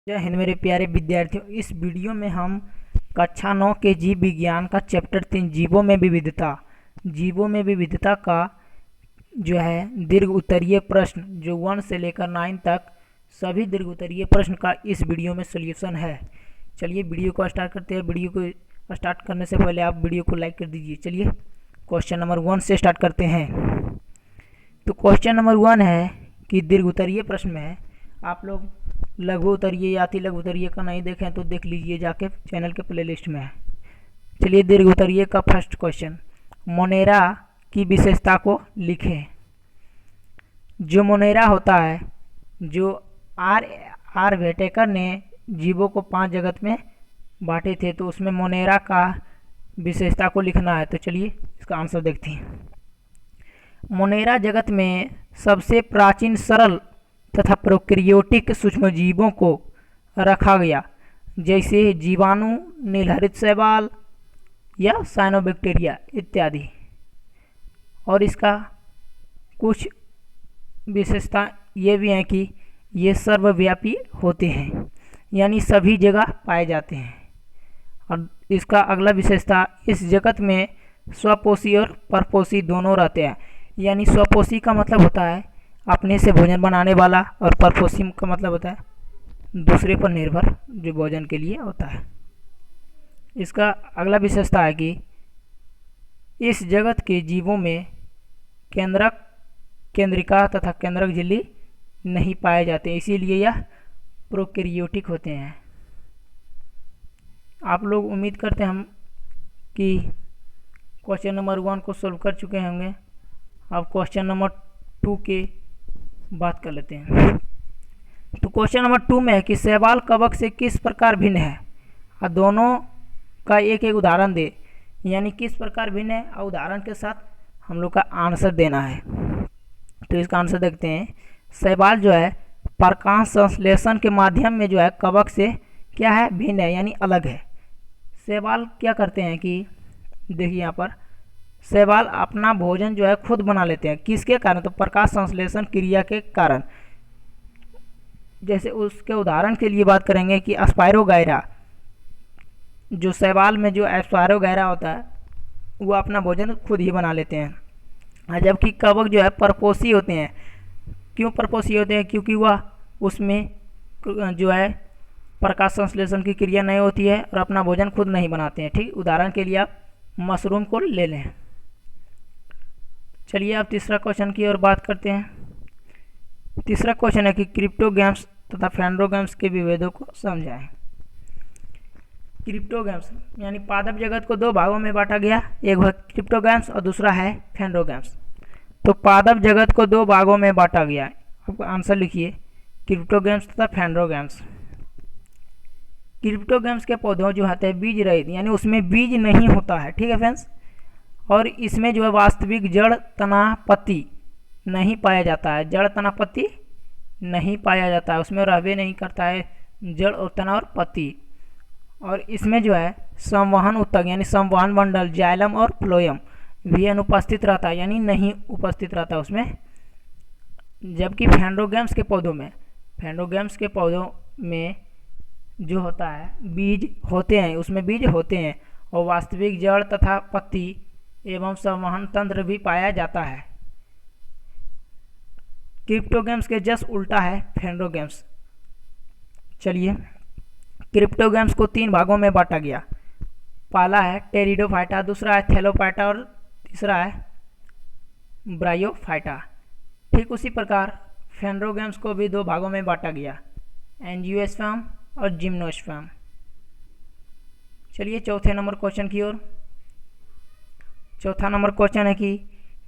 जय हिंद मेरे प्यारे विद्यार्थियों। इस वीडियो में हम कक्षा 9 के जीव विज्ञान का चैप्टर 3 जीवों में विविधता का जो है दीर्घ उत्तरीय प्रश्न जो 1 से लेकर 9 तक सभी दीर्घ उत्तरीय प्रश्न का इस वीडियो में सॉल्यूशन है। चलिए वीडियो को स्टार्ट करते हैं। वीडियो को स्टार्ट करने से पहले आप वीडियो को लाइक कर दीजिए। चलिए क्वेश्चन नंबर 1 से स्टार्ट करते हैं। तो क्वेश्चन नंबर 1 है कि दीर्घ उत्तरीय प्रश्न में है, आप लोग लघु उत्तरीय या अति लघु उत्तरीय का नहीं देखें तो देख लीजिए जाके, चैनल के प्लेलिस्ट में है। चलिए दीर्घ उत्तरीय का फर्स्ट क्वेश्चन, मोनेरा की विशेषता को लिखें। जो मोनेरा होता है, जो आर वेटेकर ने जीवों को 5 जगत में बांटे थे, तो उसमें मोनेरा का विशेषता को लिखना है। तो चलिए इसका आंसर देखते हैं। मोनेरा जगत में सबसे प्राचीन सरल तथा प्रोकैरियोटिक सूक्ष्मजीवों को रखा गया, जैसे जीवाणु, नीलहरित शैवाल या साइनोबैक्टीरिया इत्यादि। और इसका कुछ विशेषता ये भी है कि ये सर्वव्यापी होते हैं, यानी सभी जगह पाए जाते हैं। और इसका अगला विशेषता, इस जगत में स्वपोषी और परपोषी दोनों रहते हैं। यानी स्वपोषी का मतलब होता है अपने से भोजन बनाने वाला, और परपोषी का मतलब होता है दूसरे पर निर्भर जो भोजन के लिए होता है। इसका अगला विशेषता है कि इस जगत के जीवों में केंद्रक, केंद्रिका तथा केंद्रक झिल्ली नहीं पाए जाते, इसीलिए यह प्रोकैरियोटिक होते हैं। आप लोग उम्मीद करते हैं हम कि क्वेश्चन नंबर 1 को सोल्व कर चुके होंगे। अब क्वेश्चन नंबर 2 के बात कर लेते हैं। तो क्वेश्चन नंबर 2 में है कि शैवाल कवक से किस प्रकार भिन्न है, और दोनों का एक एक उदाहरण दे। यानी किस प्रकार भिन्न है और उदाहरण के साथ हम लोग का आंसर देना है। तो इसका आंसर देखते हैं। शैवाल जो है प्रकाश संश्लेषण के माध्यम में जो है कवक से क्या है, भिन्न है, यानी अलग है। शैवाल क्या करते हैं कि देखिए यहाँ पर शैवाल अपना भोजन जो है खुद बना लेते हैं। किसके कारण? तो प्रकाश संश्लेषण क्रिया के कारण। जैसे उसके उदाहरण के लिए बात करेंगे कि स्पायरोगायरा, जो शैवाल में जो स्पायरोगायरा होता है वो अपना भोजन खुद ही बना लेते हैं। जबकि कवक जो है परपोषी होते हैं। क्यों परपोषी होते हैं? क्योंकि वह उसमें जो है प्रकाश संश्लेषण की क्रिया नहीं होती है और अपना भोजन खुद नहीं बनाते हैं। ठीक, उदाहरण के लिए आप मशरूम को ले लें। चलिए अब तीसरा क्वेश्चन की ओर बात करते हैं। तीसरा क्वेश्चन है कि क्रिप्टोगैम्स तथा फेंड्रोगैम्स के विभेदों को समझाएं। क्रिप्टोगैम्स यानी पादप जगत को 2 भागों में बांटा गया, एक है क्रिप्टोगैम्स और दूसरा है फेंड्रोगैम्स। तो पादप जगत को 2 भागों में बांटा गया। आपको आंसर लिखिए, क्रिप्टोगैम्स तथा फेंड्रोगैम्स। क्रिप्टोगैम्स के पौधों जो होते हैं बीज रहित, यानी उसमें बीज नहीं होता है। ठीक है फ्रेंड्स, और इसमें जो है वास्तविक जड़, तना, पत्ती नहीं पाया जाता है। जड़, तना, पत्ती नहीं पाया जाता है, उसमें रहबे नहीं करता है जड़ और तना और पत्ती। और इसमें जो है संवहन ऊतक यानी संवहन मंडल, जाइलम और फ्लोएम भी अनुपस्थित रहता है, यानी नहीं उपस्थित रहता उसमें। जबकि फेंड्रोगैम्स के पौधों में जो होता है बीज होते हैं, उसमें बीज होते हैं और वास्तविक जड़ तथा पत्ती एवं संवहन तंत्र भी पाया जाता है। क्रिप्टोगैम्स के जस्ट उल्टा है फेंड्रोगैम्स। चलिए क्रिप्टोगैम्स को 3 भागों में बांटा गया। पहला है टेरिडोफाइटा, दूसरा है थैलोफाइटा और तीसरा है ब्रायोफाइटा। ठीक उसी प्रकार फेंड्रोगैम्स को भी 2 भागों में बांटा गया, एंजियोस्पर्म और जिम्नोस्पर्म। चलिए चौथे नंबर क्वेश्चन की ओर। चौथा नंबर क्वेश्चन है कि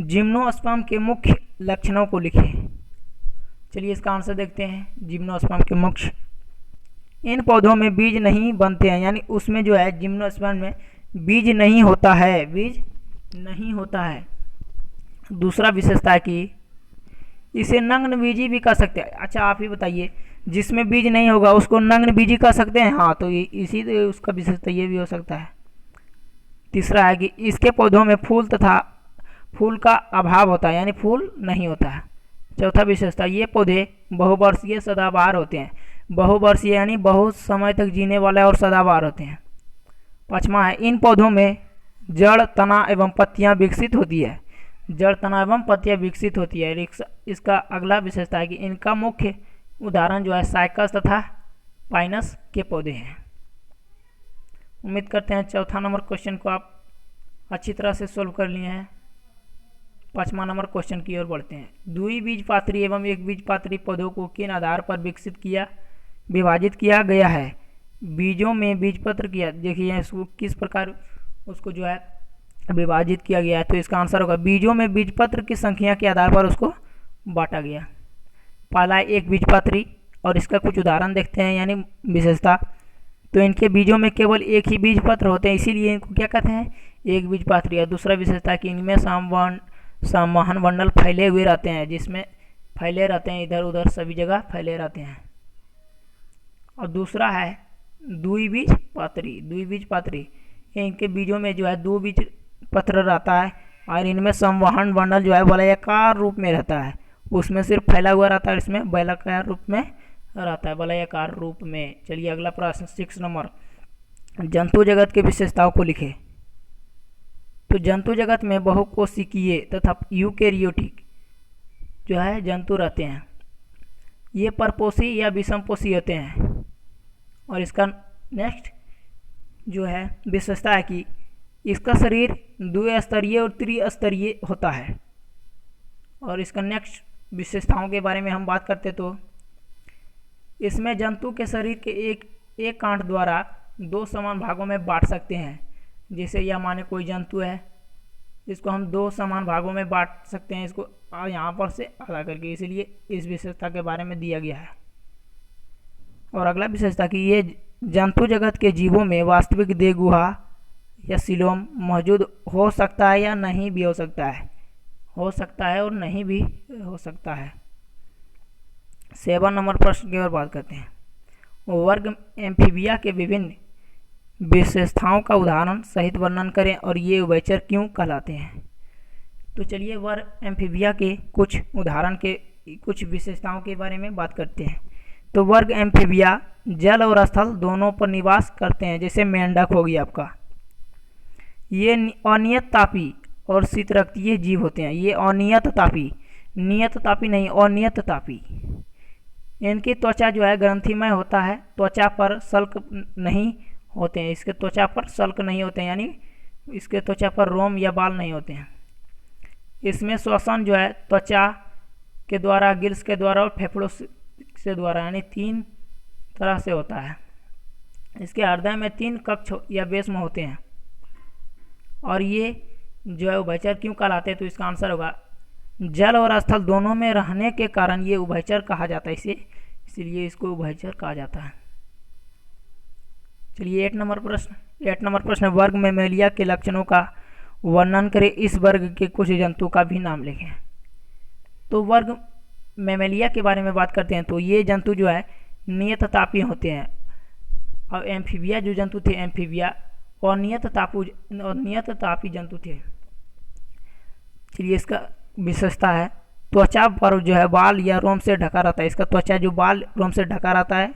जिम्नोस्पर्म के मुख्य लक्षणों को लिखें। चलिए इसका आंसर देखते हैं। जिम्नोस्पर्म के मुख्य, इन पौधों में बीज नहीं बनते हैं, यानी उसमें जो है जिम्नोस्पर्म में बीज नहीं होता है। दूसरा विशेषता है कि इसे नग्न बीजी भी कह सकते हैं। अच्छा आप ही बताइए, जिसमें बीज नहीं होगा उसको नग्न बीजी कह सकते हैं? हाँ, तो इसी उसका विशेषता ये भी हो सकता है। तीसरा है कि इसके पौधों में फूल का अभाव होता है, यानी फूल नहीं होता है। चौथा विशेषता, ये पौधे बहुवर्षीय सदाबहार होते हैं। बहुवर्षीय यानी बहुत समय तक जीने वाले और सदाबहार होते हैं। 5वां है, इन पौधों में जड़, तना एवं पत्तियां विकसित होती है। जड़, तना एवं पत्तियां विकसित होती है। इसका अगला विशेषता है कि इनका मुख्य उदाहरण जो है साइकस तथा पाइनस के पौधे हैं। उम्मीद करते हैं चौथा नंबर क्वेश्चन को आप अच्छी तरह से सोल्व कर लिए हैं। 5वां नंबर क्वेश्चन की ओर बढ़ते हैं। द्विबीजपत्री एवं एक बीजपत्री पौधों को किन आधार पर विभाजित किया गया है? बीजों में बीजपत्र किया, देखिए इसको किस प्रकार उसको जो है विभाजित किया गया है, तो इसका आंसर होगा बीजों में बीजपत्र की संख्या के आधार पर उसको बांटा गया। पहला एक बीजपत्री और इसका कुछ उदाहरण देखते हैं यानी विशेषता। तो इनके बीजों में केवल एक ही बीजपत्र होते हैं, इसीलिए इनको क्या कहते हैं? एक बीजपत्री। और दूसरा विशेषता कि इनमें संवहन मंडल फैले हुए रहते हैं, जिसमें फैले रहते हैं इधर उधर सभी जगह फैले रहते हैं। और दूसरा है द्विबीजपत्री। इनके बीजों में जो है दो बीज पत्र रहता है और इनमें संवहन मंडल जो है वलयाकार रूप में रहता है, उसमें सिर्फ फैला हुआ रहता है, इसमें वलयाकार रूप में रहता है, वलयाकार रूप में। चलिए अगला प्रश्न 6 नंबर, जंतु जगत के विशेषताओं को लिखे। तो जंतु जगत में बहुकोशिकीय तथा यूकेरियोटिक जो है जंतु रहते हैं। ये परपोषी या विषमपोषी होते हैं। और इसका नेक्स्ट जो है विशेषता है कि इसका शरीर द्विस्तरीय और त्रिस्तरीय होता है। और इसका नेक्स्ट विशेषताओं के बारे में हम बात करते तो इसमें जंतु के शरीर के एक कांट द्वारा दो समान भागों में बांट सकते हैं। जैसे यह माने कोई जंतु है, इसको हम दो समान भागों में बांट सकते हैं, इसको यहाँ पर से आधा करके, इसीलिए इस विशेषता के बारे में दिया गया है। और अगला विशेषता कि ये जंतु जगत के जीवों में वास्तविक देह, गुहा या सिलोम मौजूद हो सकता है या नहीं भी हो सकता है। हो सकता है और नहीं भी हो सकता है। 7 नंबर प्रश्न की ओर बात करते हैं। वर्ग एम्फीबिया के विभिन्न विशेषताओं का उदाहरण सहित वर्णन करें और ये उभयचर क्यों कहलाते हैं। तो चलिए वर्ग एम्फीबिया के कुछ उदाहरण के कुछ विशेषताओं के बारे में बात करते हैं। तो वर्ग एम्फीबिया जल और स्थल दोनों पर निवास करते हैं। जैसे मेंढक हो गया आपका, ये अनियत तापी और शीतरक्तीय जीव होते हैं। ये अनियत तापी, नियत तापी नहीं, अनियत तापी। इनकी त्वचा जो है ग्रंथिमय होता है, त्वचा पर शल्क नहीं होते हैं। इसके त्वचा पर शल्क नहीं होते हैं, यानी इसके त्वचा पर रोम या बाल नहीं होते हैं। इसमें श्वसन जो है त्वचा के द्वारा, गिल्स के द्वारा और फेफड़ों से द्वारा, यानी 3 तरह से होता है। इसके हृदय में 3 कक्ष या बेस्म होते हैं। और ये जो है उभयचर क्यों कहलाते हैं, तो इसका आंसर होगा जल और स्थल दोनों में रहने के कारण ये उभयचर कहा जाता है, इसलिए इसको उभयचर कहा जाता है। चलिए 8 नंबर प्रश्न, वर्ग मैमेलिया के लक्षणों का वर्णन करें, इस वर्ग के कुछ जंतु का भी नाम लिखें। तो वर्ग मैमेलिया के बारे में बात करते हैं। तो ये जंतु जो है नियत तापी होते हैं। और एम्फीबिया जो जंतु थे, एम्फीबिया और नियत तापी जंतु थे। चलिए इसका विशेषता है त्वचा पर जो है बाल या रोम से ढका रहता है। इसका त्वचा जो बाल रोम से ढका रहता है।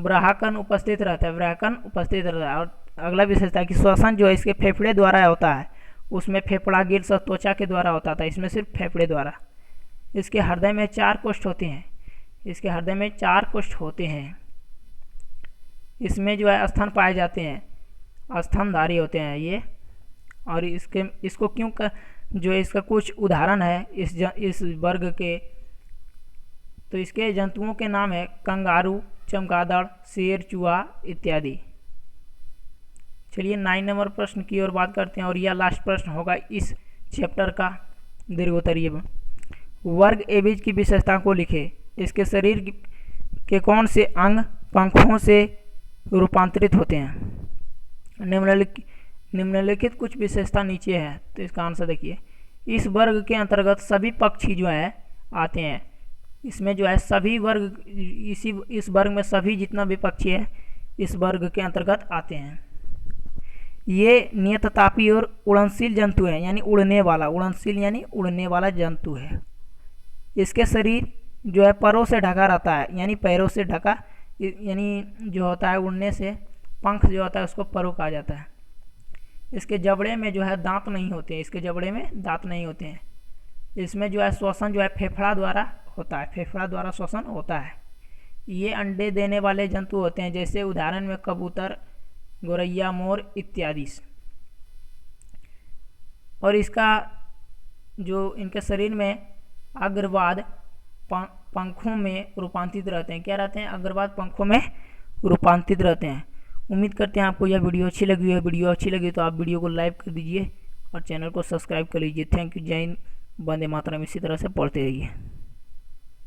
ब्राहकन उपस्थित रहता है। और अगला विशेषता है कि श्वसन जो है इसके फेफड़े द्वारा होता है। उसमें फेफड़ा गिल्स और त्वचा के द्वारा होता था, इसमें सिर्फ फेफड़े द्वारा। इसके हृदय में 4 कोष्ठ होते हैं। इसमें जो है स्तन पाए जाते हैं, स्तनधारी होते हैं ये। और इसको क्यों जो इसका कुछ उदाहरण है इस वर्ग के, तो इसके जंतुओं के नाम है कंगारू, चमगादड़, शेर, चूहा इत्यादि। चलिए 9 नंबर प्रश्न की ओर बात करते हैं और यह लास्ट प्रश्न होगा इस चैप्टर का दीर्घोत्तरीय। वर्ग एबीज की विशेषता को लिखे। इसके शरीर के कौन से अंग पंखों से रूपांतरित होते हैं। निम्नलिखित कुछ विशेषता नीचे है, तो इसका आंसर देखिए। इस वर्ग के अंतर्गत सभी पक्षी जो है आते हैं। इसमें जो है सभी वर्ग, इस वर्ग में सभी जितना भी पक्षी है इस वर्ग के अंतर्गत आते हैं। ये नियततापी और उड़नशील जंतु है, यानी उड़ने वाला जंतु है। इसके शरीर जो है परों से ढका रहता है, यानी पैरों से ढका, यानी जो होता है उड़ने से पंख जो होता है उसको परों कहा जाता है। इसके जबड़े में जो है दांत नहीं होते हैं, इसके जबड़े में दांत नहीं होते हैं। इसमें जो है श्वसन जो है फेफड़ा द्वारा होता है, फेफड़ा द्वारा श्वसन होता है। ये अंडे देने वाले जंतु होते हैं, जैसे उदाहरण में कबूतर, गौरैया, मोर इत्यादि। और इसका जो इनके शरीर में अग्रवाद पंखों में रूपांतरित रहते हैं। क्या रहते हैं? अग्रवाद पंखों में रूपांतरित रहते हैं। उम्मीद करते हैं आपको यह वीडियो अच्छी लगी है। वीडियो अच्छी लगी तो आप वीडियो को लाइक कर दीजिए और चैनल को सब्सक्राइब कर लीजिए। Thank you. जय हिंद, वंदे मातरम। इसी तरह से पढ़ते रहिए।